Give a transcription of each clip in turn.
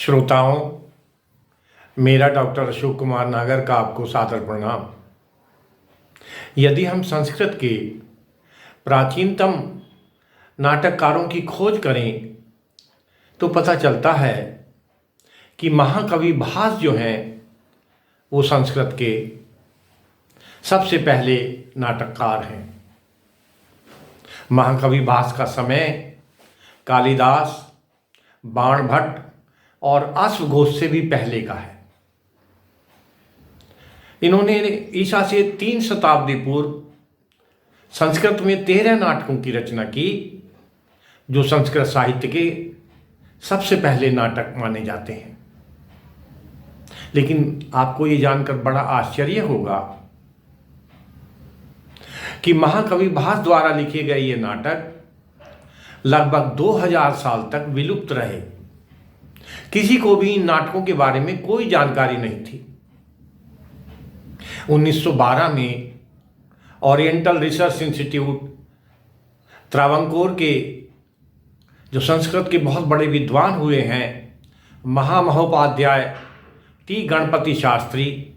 श्रोताओं, मेरा डॉक्टर अशोक कुमार नागर का आपको सादर प्रणाम। यदि हम संस्कृत के प्राचीनतम नाटककारों की खोज करें तो पता चलता है कि महाकवि भास जो हैं वो संस्कृत के सबसे पहले नाटककार हैं। महाकवि भास का समय कालिदास, बाणभट्ट और अश्वघोष से भी पहले का है। इन्होंने ईसा से 3 शताब्दी पूर्व संस्कृत में 13 नाटकों की रचना की, जो संस्कृत साहित्य के सबसे पहले नाटक माने जाते हैं। लेकिन आपको ये जानकर बड़ा आश्चर्य होगा कि महाकवि भास द्वारा लिखे गए ये नाटक लगभग 2000 साल तक विलुप्त रहे। किसी को भी इन नाटकों के बारे में कोई जानकारी नहीं थी। 1912 में ओरिएंटल रिसर्च इंस्टीट्यूट त्रावणकोर के जो संस्कृत के बहुत बड़े विद्वान हुए हैं, महामहोपाध्याय टी गणपति शास्त्री,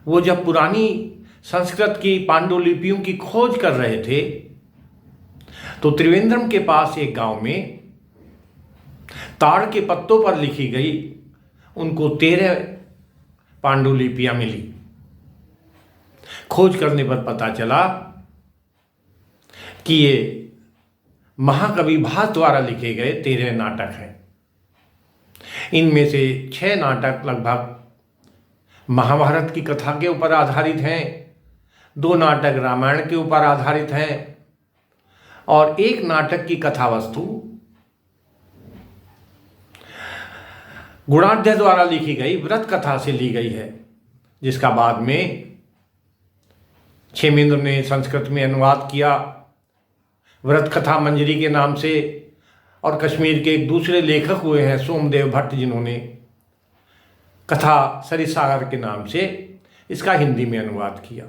वो जब पुरानी संस्कृत की पांडुलिपियों की खोज कर रहे थे तो त्रिवेंद्रम के पास एक गांव में ताड़ के पत्तों पर लिखी गई उनको 13 पांडुलिपियां मिली। खोज करने पर पता चला कि ये महाकवि भास द्वारा लिखे गए 13 नाटक हैं। इनमें से 6 नाटक लगभग महाभारत की कथा के ऊपर आधारित हैं, 2 नाटक रामायण के ऊपर आधारित हैं और एक नाटक की कथा वस्तु गुणाढ्य द्वारा लिखी गई व्रत कथा से ली गई है, जिसका बाद में क्षेमेंद्र ने संस्कृत में अनुवाद किया व्रत कथा मंजरी के नाम से। और कश्मीर के एक दूसरे लेखक हुए हैं सोमदेव भट्ट, जिन्होंने कथा सरिसागर के नाम से इसका हिंदी में अनुवाद किया।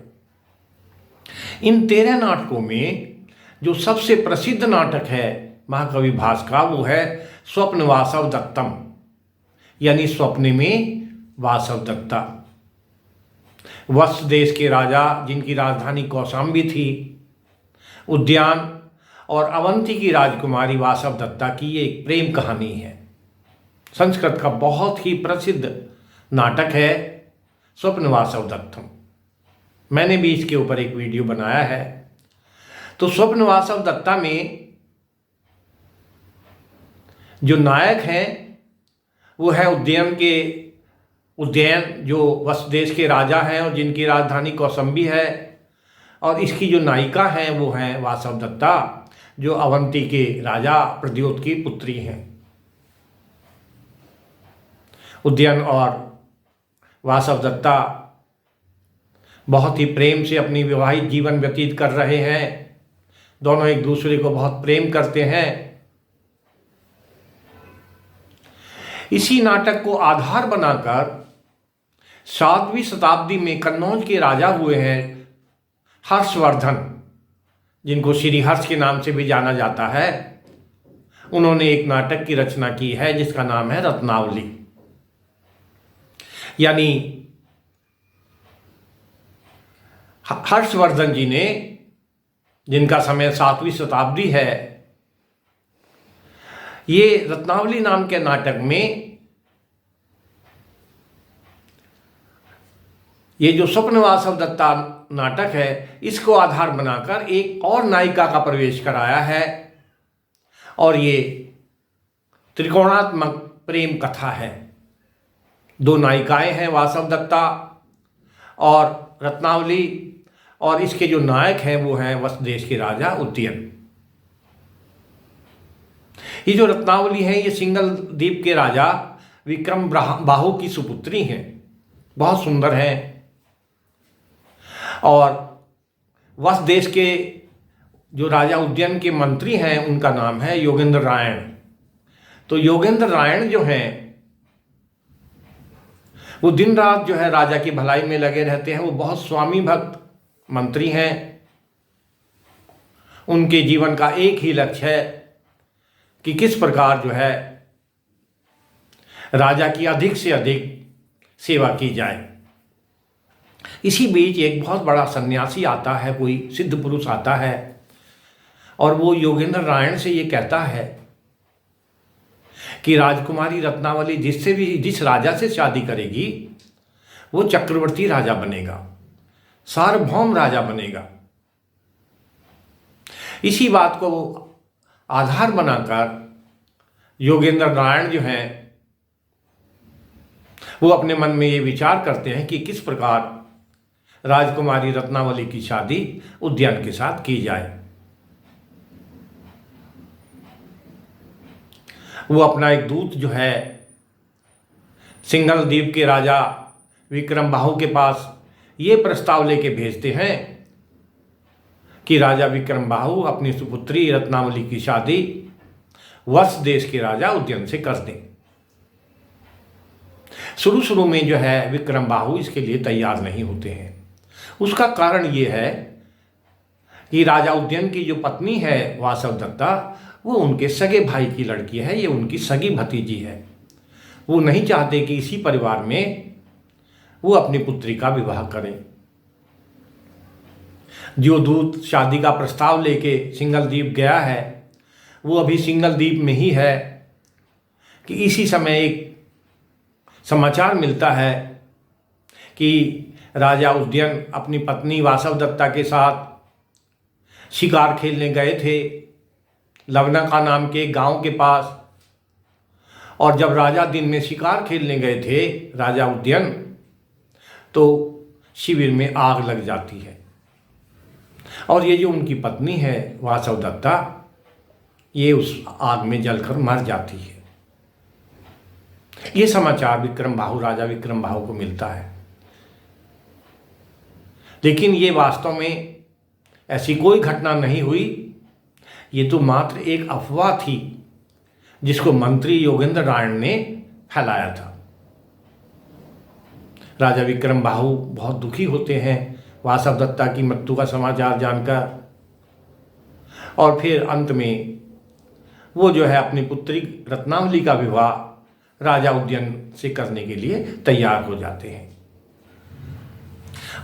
इन 13 नाटकों में जो सबसे प्रसिद्ध नाटक है महाकवि भास का, वो है स्वप्न वासव दत्तम, यानी स्वप्न में वासवदत्ता। वत्स देश के राजा, जिनकी राजधानी कौशाम्बी थी, उद्यान और अवंती की राजकुमारी वासवदत्ता की ये एक प्रेम कहानी है। संस्कृत का बहुत ही प्रसिद्ध नाटक है स्वप्न वासवदत्तम। मैंने भी इसके ऊपर एक वीडियो बनाया है। तो स्वप्न वासवदत्ता में जो नायक हैं वो है उज्जैन, जो वत्स देश के राजा हैं और जिनकी राजधानी कौशाम्बी है। और इसकी जो नायिका हैं वो हैं वासवदत्ता, जो अवंती के राजा प्रद्योत की पुत्री हैं। उद्यन और वासवदत्ता बहुत ही प्रेम से अपनी विवाहित जीवन व्यतीत कर रहे हैं। दोनों एक दूसरे को बहुत प्रेम करते हैं। इसी नाटक को आधार बनाकर 7वीं शताब्दी में कन्नौज के राजा हुए हैं हर्षवर्धन, जिनको श्री हर्ष के नाम से भी जाना जाता है। उन्होंने एक नाटक की रचना की है जिसका नाम है रत्नावली। यानी हर्षवर्धन जी ने, जिनका समय 7वीं शताब्दी है, ये रत्नावली नाम के नाटक में ये जो स्वप्न वासवदत्ता नाटक है, इसको आधार बनाकर एक और नायिका का प्रवेश कराया है। और ये त्रिकोणात्मक प्रेम कथा है। 2 नायिकाएं हैं, वासवदत्ता और रत्नावली, और इसके जो नायक हैं वो हैं वत्स देश के राजा उदयन। ये जो रत्नावली है, ये सिंघल द्वीप के राजा विक्रम बाहु की सुपुत्री हैं। बहुत सुंदर हैं। और वत्स देश के जो राजा उद्यन के मंत्री हैं उनका नाम है योगेंद्र रायण। तो योगेंद्र रायण जो हैं वो दिन रात जो है राजा की भलाई में लगे रहते हैं। वो बहुत स्वामी भक्त मंत्री हैं। उनके जीवन का एक ही लक्ष्य है कि किस प्रकार जो है राजा की अधिक से अधिक सेवा की जाए। इसी बीच एक बहुत बड़ा सन्यासी आता है, कोई सिद्ध पुरुष आता है, और वो योगेंद्र नारायण से ये कहता है कि राजकुमारी रत्नावली जिस राजा से शादी करेगी वो चक्रवर्ती राजा बनेगा, सार्वभौम राजा बनेगा। इसी बात को आधार बनाकर योगेंद्र नारायण जो हैं वो अपने मन में ये विचार करते हैं कि किस प्रकार राजकुमारी रत्नावली की शादी उद्यान के साथ की जाए। वो अपना एक दूत जो है सिंघल द्वीप के राजा विक्रम बाहु के पास ये प्रस्ताव लेके भेजते हैं कि राजा विक्रम बाहु अपनी सुपुत्री रत्नावली की शादी वत्स देश के राजा उद्यन से कर दें। शुरू में जो है विक्रम बाहु इसके लिए तैयार नहीं होते हैं। उसका कारण ये है कि राजा उद्यन की जो पत्नी है वासवदत्ता, वो उनके सगे भाई की लड़की है, ये उनकी सगी भतीजी है। वो नहीं चाहते कि इसी परिवार में वो अपनी पुत्री का विवाह करें। जो दूत शादी का प्रस्ताव लेके सिंघल द्वीप गया है वो अभी सिंघल द्वीप में ही है कि इसी समय एक समाचार मिलता है कि राजा उद्यन अपनी पत्नी वासवदत्ता के साथ शिकार खेलने गए थे लवनका नाम के गांव के पास। और जब राजा दिन में शिकार खेलने गए थे राजा उद्यन, तो शिविर में आग लग जाती है और ये जो उनकी पत्नी है वासवदत्ता, ये उस आग में जलकर मर जाती है। ये समाचार राजा विक्रम बाहु को मिलता है। लेकिन ये वास्तव में ऐसी कोई घटना नहीं हुई, ये तो मात्र एक अफवाह थी जिसको मंत्री योगेंद्र नारायण ने फैलाया था। राजा विक्रम बाहु बहुत दुखी होते हैं वासवदत्ता की मृत्यु का समाचार जानकर, और फिर अंत में वो जो है अपनी पुत्री रत्नावली का विवाह राजा उद्यन से करने के लिए तैयार हो जाते हैं।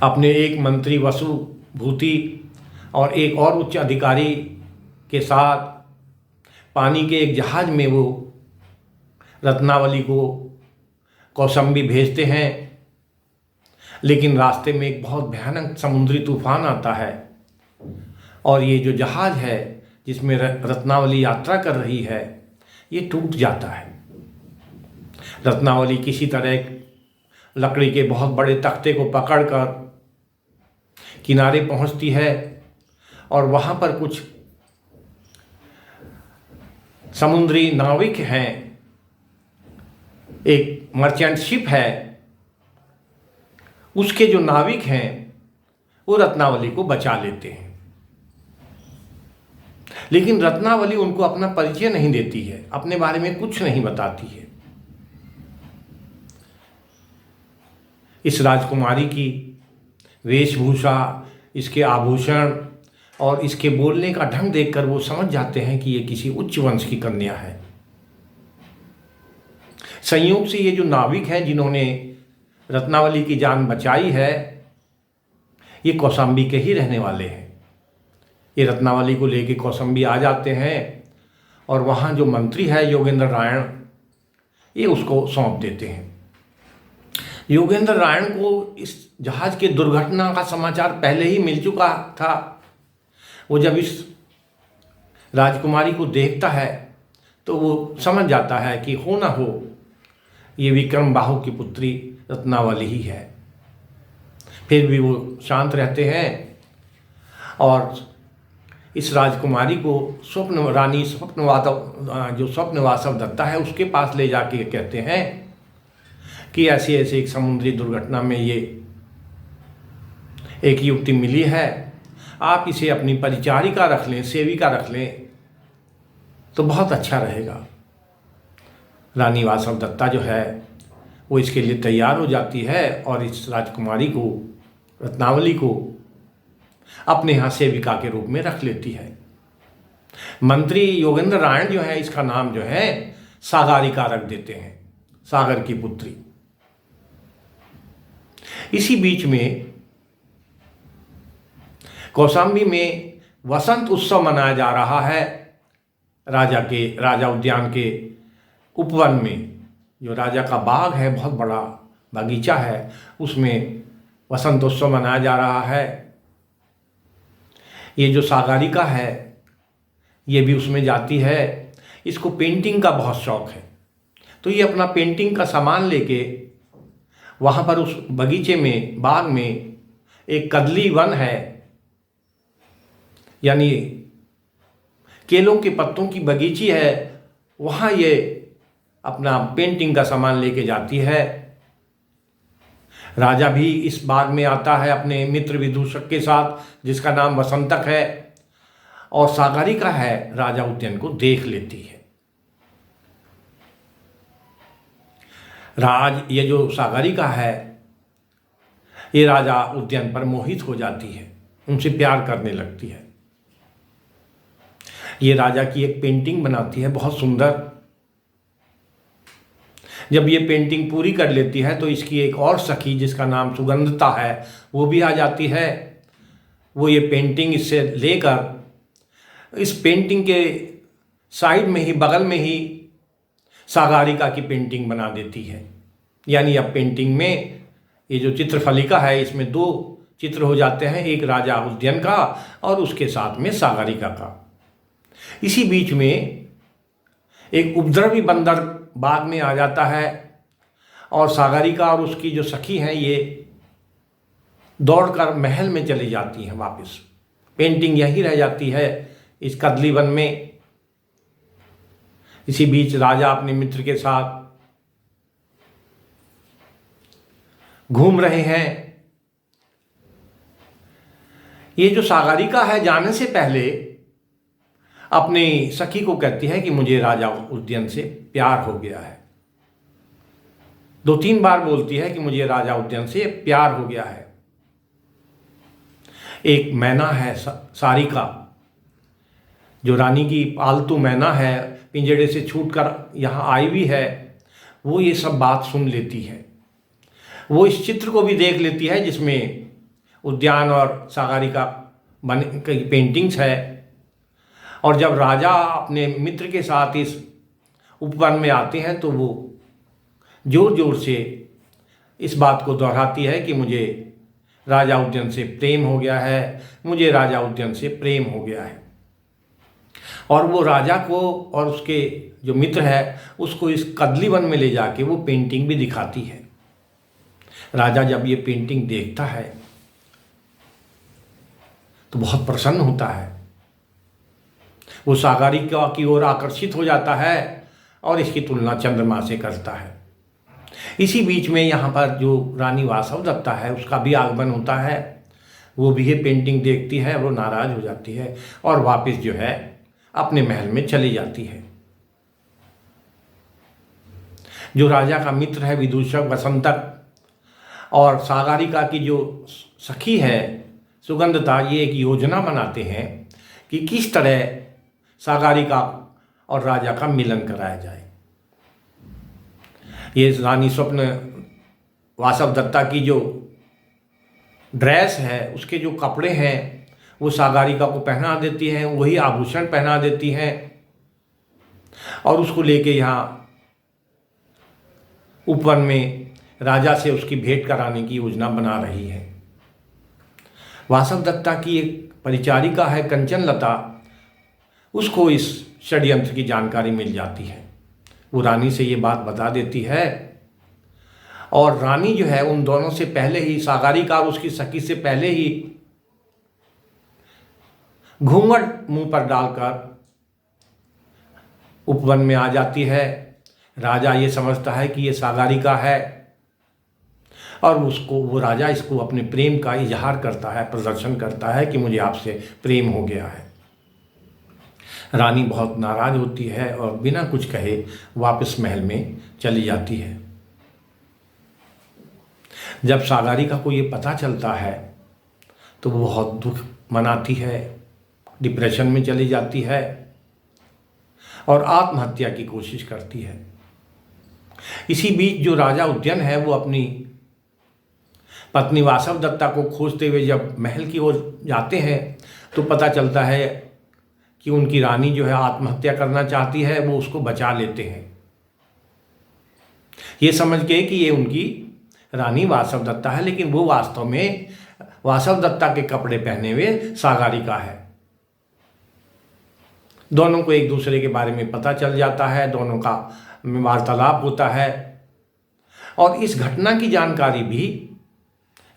अपने एक मंत्री वसुभूति और एक और उच्च अधिकारी के साथ पानी के एक जहाज में वो रत्नावली को कौशाम्बी भेजते हैं। लेकिन रास्ते में एक बहुत भयानक समुद्री तूफान आता है और ये जो जहाज है जिसमें रत्नावली यात्रा कर रही है ये टूट जाता है। रत्नावली किसी तरह एक लकड़ी के बहुत बड़े तख्ते को पकड़कर किनारे पहुंचती है और वहाँ पर कुछ समुद्री नाविक हैं, एक मर्चेंट शिप है, उसके जो नाविक हैं वो रत्नावली को बचा लेते हैं। लेकिन रत्नावली उनको अपना परिचय नहीं देती है, अपने बारे में कुछ नहीं बताती है। इस राजकुमारी की वेशभूषा, इसके आभूषण और इसके बोलने का ढंग देखकर वो समझ जाते हैं कि ये किसी उच्च वंश की कन्या है। संयोग से ये जो नाविक हैं जिन्होंने रत्नावली की जान बचाई है ये कौशाम्बी के ही रहने वाले हैं। ये रत्नावली को लेके कौशाम्बी आ जाते हैं और वहाँ जो मंत्री है योगेंद्र नारायण, ये उसको सौंप देते हैं। योगेंद्र नारायण को इस जहाज के दुर्घटना का समाचार पहले ही मिल चुका था। वो जब इस राजकुमारी को देखता है तो वो समझ जाता है कि हो ना हो ये विक्रम बाहु की पुत्री रत्नावली ही है। फिर भी वो शांत रहते हैं और इस राजकुमारी को स्वप्न वासवदत्ता है उसके पास ले जाके कहते हैं कि ऐसी ऐसी एक समुद्री दुर्घटना में ये एक युवती मिली है, आप इसे अपनी परिचारिका रख लें, सेविका रख लें तो बहुत अच्छा रहेगा। रानी वासवदत्ता जो है वो इसके लिए तैयार हो जाती है और इस राजकुमारी को, रत्नावली को अपने यहाँ सेविका के रूप में रख लेती है। मंत्री योगेंद्र नारायण जो है इसका नाम जो है सागरिका रख देते हैं। सागर की पुत्री। इसी बीच में कौशाम्बी में वसंत उत्सव मनाया जा रहा है। राजा उद्यान के उपवन में जो राजा का बाग है, बहुत बड़ा बगीचा है, उसमें वसंत उत्सव मनाया जा रहा है। ये जो सागरिका है ये भी उसमें जाती है। इसको पेंटिंग का बहुत शौक है, तो ये अपना पेंटिंग का सामान लेके वहाँ पर उस बगीचे में, बाग में एक कदली वन है, यानी केलों के पत्तों की बगीची है, वहाँ ये अपना पेंटिंग का सामान लेके जाती है। राजा भी इस बाग में आता है अपने मित्र विदूषक के साथ, जिसका नाम वसंतक है, और सागरिका है राजा उद्यान को देख लेती है। ये जो सागरिका है ये राजा उद्यान पर मोहित हो जाती है, उनसे प्यार करने लगती है। ये राजा की एक पेंटिंग बनाती है बहुत सुंदर। जब ये पेंटिंग पूरी कर लेती है तो इसकी एक और सखी, जिसका नाम सुगंधता है, वो भी आ जाती है। वो ये पेंटिंग इससे लेकर इस पेंटिंग के साइड में ही, बगल में ही सागरिका की पेंटिंग बना देती है। यानी अब पेंटिंग में ये जो चित्रफलिका है इसमें 2 चित्र हो जाते हैं, एक राजा उद्यान का और उसके साथ में सागरिका का। इसी बीच में एक उपद्रवी बंदर बाग में आ जाता है और सागरिका और उसकी जो सखी हैं ये दौड़कर महल में चली जाती हैं वापस। पेंटिंग यहीं रह जाती है इस कदली वन में। इसी बीच राजा अपने मित्र के साथ घूम रहे हैं। ये जो सागरिका है जाने से पहले अपनी सखी को कहती है कि मुझे राजा उद्यान से प्यार हो गया है। 2-3 बार बोलती है कि मुझे राजा उद्यान से प्यार हो गया है। एक मैना है सारिका, जो रानी की पालतू मैना है, पिंजड़े से छूटकर यहाँ आई भी है, वो ये सब बात सुन लेती है। वो इस चित्र को भी देख लेती है जिसमें उद्यान और सागरिका की पेंटिंग्स है। और जब राजा अपने मित्र के साथ इस उपवन में आते हैं तो वो जोर जोर से इस बात को दोहराती है कि मुझे राजा उद्यान से प्रेम हो गया है, मुझे राजा उद्यान से प्रेम हो गया है। और वो राजा को और उसके जो मित्र है उसको इस कदली वन में ले जाके वो पेंटिंग भी दिखाती है। राजा जब ये पेंटिंग देखता है तो बहुत प्रसन्न होता है। वो सागरिका की ओर आकर्षित हो जाता है और इसकी तुलना चंद्रमा से करता है। इसी बीच में यहाँ पर जो रानी वासवदत्ता है उसका भी आगमन होता है। वो भी ये पेंटिंग देखती है, वो नाराज हो जाती है और वापस जो है अपने महल में चली जाती है। जो राजा का मित्र है विदूषक वसंतक और सागरिका की जो सखी है सुगंधता, ये एक योजना बनाते हैं कि किस तरह सागरिका और राजा का मिलन कराया जाए। ये रानी स्वप्न वासवदत्ता की जो ड्रेस है, उसके जो कपड़े हैं वो सागरिका को पहना देती हैं, वही आभूषण पहना देती हैं और उसको लेके यहाँ उपवन में राजा से उसकी भेंट कराने की योजना बना रही है। वासवदत्ता की एक परिचारिका है कंचनलता, उसको इस षड्यंत्र की जानकारी मिल जाती है। वो रानी से ये बात बता देती है और रानी जो है उन दोनों से पहले ही, सागरिका और उसकी सखी से पहले ही घूंघट मुंह पर डालकर उपवन में आ जाती है। राजा ये समझता है कि ये सागरिका है और वो राजा इसको अपने प्रेम का इजहार करता है, प्रदर्शन करता है कि मुझे आपसे प्रेम हो गया है। रानी बहुत नाराज होती है और बिना कुछ कहे वापस महल में चली जाती है। जब सागरिका को ये पता चलता है तो वो बहुत दुख मनाती है, डिप्रेशन में चली जाती है और आत्महत्या की कोशिश करती है। इसी बीच जो राजा उद्यन है वो अपनी पत्नी वासवदत्ता को खोजते हुए जब महल की ओर जाते हैं तो पता चलता है कि उनकी रानी जो है आत्महत्या करना चाहती है। वो उसको बचा लेते हैं, ये समझ के कि ये उनकी रानी वासवदत्ता है, लेकिन वो वास्तव में वासवदत्ता के कपड़े पहने हुए सागरिका है। दोनों को एक दूसरे के बारे में पता चल जाता है, दोनों का वार्तालाप होता है और इस घटना की जानकारी भी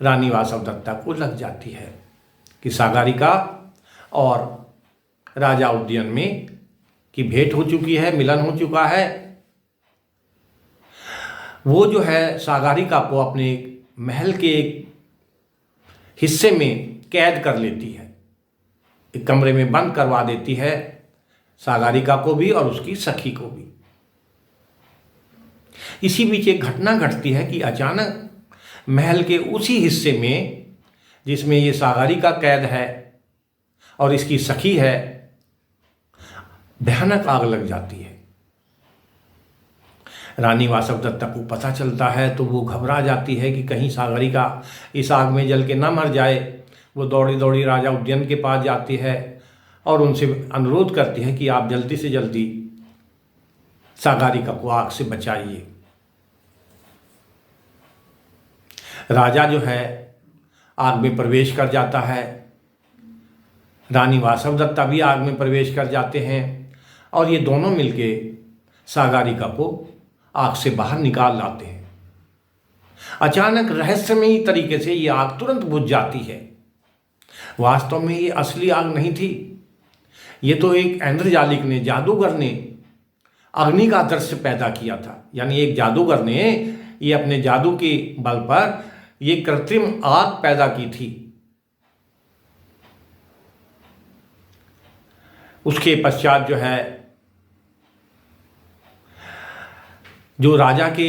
रानी वासवदत्ता को लग जाती है कि सागरिका और राजा उदयन में की भेंट हो चुकी है, मिलन हो चुका है। वो जो है सागरिका को अपने महल के एक हिस्से में कैद कर लेती है, एक कमरे में बंद करवा देती है सागरिका को भी और उसकी सखी को भी। इसी बीच एक घटना घटती है कि अचानक महल के उसी हिस्से में जिसमें ये सागरिका कैद है और इसकी सखी है, भयानक आग लग जाती है। रानी वासवदत्ता को पता चलता है तो वो घबरा जाती है कि कहीं सागरिका इस आग में जल के ना मर जाए। वो दौड़ी दौड़ी राजा उद्यन के पास जाती है और उनसे अनुरोध करती है कि आप जल्दी से जल्दी सागरिका को आग से बचाइए। राजा जो है आग में प्रवेश कर जाता है, रानी वासवदत्ता भी आग में प्रवेश कर जाते हैं और ये दोनों मिलके सागरिका को आग से बाहर निकाल लाते हैं। अचानक रहस्यमयी तरीके से ये आग तुरंत बुझ जाती है। वास्तव में ये असली आग नहीं थी, ये तो एक इंद्रजालिक ने, जादूगर ने अग्नि का दृश्य पैदा किया था। यानी एक जादूगर ने ये अपने जादू के बल पर ये कृत्रिम आग पैदा की थी। उसके पश्चात जो है जो राजा के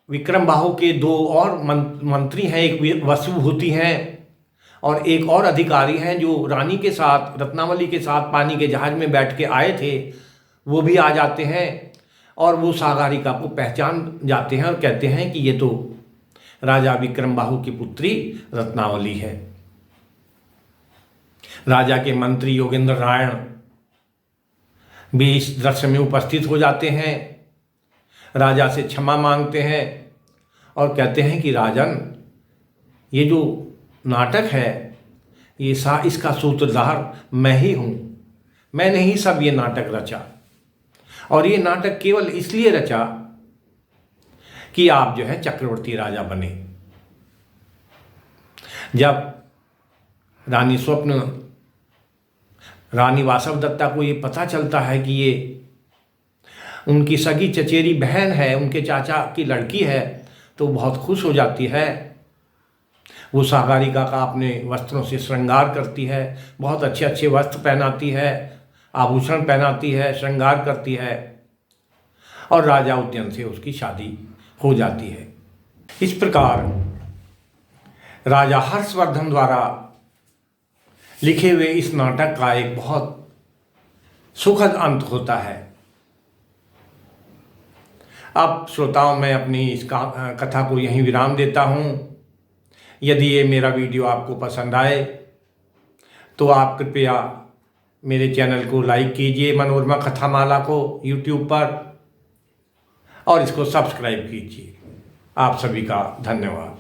विक्रमबाहु के दो और मंत्री हैं, एक वसुभूति हैं और एक और अधिकारी हैं जो रानी के साथ, रत्नावली के साथ पानी के जहाज में बैठ के आए थे, वो भी आ जाते हैं और वो सागरिका को पहचान जाते हैं और कहते हैं कि ये तो राजा विक्रमबाहु की पुत्री रत्नावली है। राजा के मंत्री योगेंद्र नारायण भी इस दृश्य में उपस्थित हो जाते हैं, राजा से क्षमा मांगते हैं और कहते हैं कि राजन, ये जो नाटक है ये इसका सूत्रधार मैं ही हूँ, मैंने ही सब ये नाटक रचा और ये नाटक केवल इसलिए रचा कि आप जो है चक्रवर्ती राजा बने। जब रानी वासवदत्ता को ये पता चलता है कि ये उनकी सगी चचेरी बहन है, उनके चाचा की लड़की है, तो बहुत खुश हो जाती है। वो सागरिका का अपने वस्त्रों से श्रृंगार करती है, बहुत अच्छे अच्छे वस्त्र पहनाती है, आभूषण पहनाती है, श्रृंगार करती है और राजा उद्यन से उसकी शादी हो जाती है। इस प्रकार राजा हर्षवर्धन द्वारा लिखे हुए इस नाटक का एक बहुत सुखद अंत होता है। अब श्रोताओं, मैं अपनी इस कथा को यहीं विराम देता हूँ। यदि ये मेरा वीडियो आपको पसंद आए तो आप कृपया मेरे चैनल को लाइक कीजिए, मनोरमा कथामाला को यूट्यूब पर, और इसको सब्सक्राइब कीजिए। आप सभी का धन्यवाद।